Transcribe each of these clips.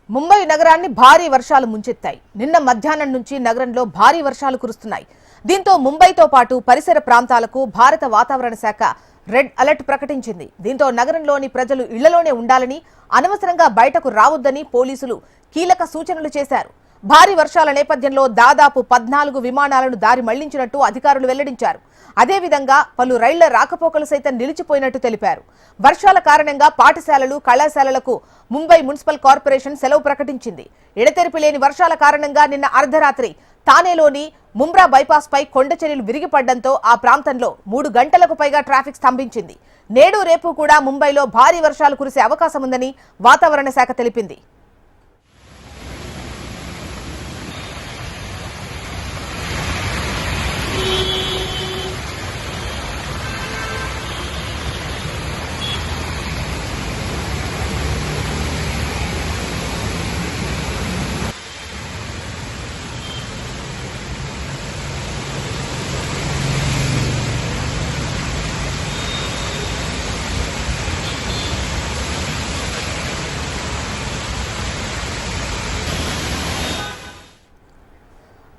ముంబై నగరాన్ని భారీ వర్షాలు ముంచెత్తాయి. నిన్న మధ్యాహ్నం నుంచి నగరంలో భారీ వర్షాలు కురుస్తున్నాయి. దీంతో ముంబైతో పాటు పరిసర ప్రాంతాలకు భారత వాతావరణ శాఖ రెడ్ అలర్ట్ ప్రకటించింది. దీంతో నగరంలోని ప్రజలు ఇళ్లలోనే ఉండాలని, అనవసరంగా బయటకు రావొద్దని పోలీసులు కీలక సూచనలు చేశారు. భారీ వర్షాల నేపథ్యంలో దాదాపు 14 విమానాలను దారి మళ్లించినట్టు అధికారులు వెల్లడించారు. అదేవిధంగా పలు రైళ్ల రాకపోకలు సైతం నిలిచిపోయినట్టు తెలిపారు. వర్షాల కారణంగా పాఠశాలలు, కళాశాలలకు ముంబై మున్సిపల్ కార్పొరేషన్ సెలవు ప్రకటించింది. ఎడతెరిపి లేని వర్షాల కారణంగా నిన్న అర్ధరాత్రి థానేలోని ముంబ్రా బైపాస్ పై కొండచర్యలు విరిగిపడడంతో ఆ ప్రాంతంలో 3 గంటలకు పైగా ట్రాఫిక్ స్తంభించింది. నేడు రేపు కూడా ముంబైలో భారీ వర్షాలు కురిసే అవకాశం ఉందని వాతావరణ శాఖ తెలిపింది.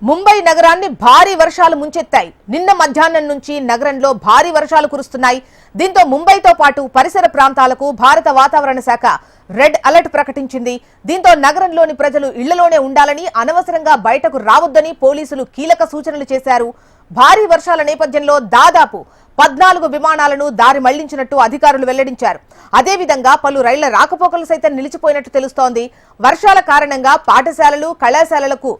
ముంబై నగరాన్ని భారీ వర్షాలు ముంచెత్తాయి. నిన్న మధ్యాహ్నం నుంచి నగరంలో భారీ వర్షాలు కురుస్తున్నాయి. దీంతో ముంబైతో పాటు పరిసర ప్రాంతాలకు భారత వాతావరణ శాఖ రెడ్ అలర్ట్ ప్రకటించింది. దీంతో నగరంలోని ప్రజలు ఇళ్లలోనే ఉండాలని, అనవసరంగా బయటకు రావొద్దని పోలీసులు కీలక సూచనలు చేశారు. భారీ వర్షాల నేపథ్యంలో దాదాపు 14 విమానాలను దారి మళ్లించినట్టు అధికారులు వెల్లడించారు. అదేవిధంగా పలు రైళ్ల రాకపోకలు సైతం నిలిచిపోయినట్టు తెలుస్తోంది. వర్షాల కారణంగా పాఠశాలలు, కళాశాలలకు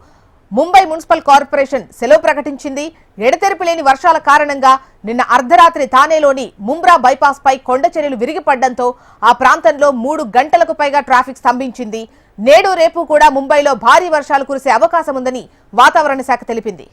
ముంబై మున్సిపల్ కార్పొరేషన్ సెలవు ప్రకటించింది. ఎడతెరిపి లేని వర్షాల కారణంగా నిన్న అర్ధరాత్రి థానేలోని ముంబ్రా బైపాస్ పై కొండచర్యలు విరిగిపడడంతో ఆ ప్రాంతంలో 3 గంటలకు పైగా ట్రాఫిక్ స్తంభించింది. నేడు రేపు కూడా ముంబైలో భారీ వర్షాలు కురిసే అవకాశం ఉందని వాతావరణ శాఖ తెలిపింది.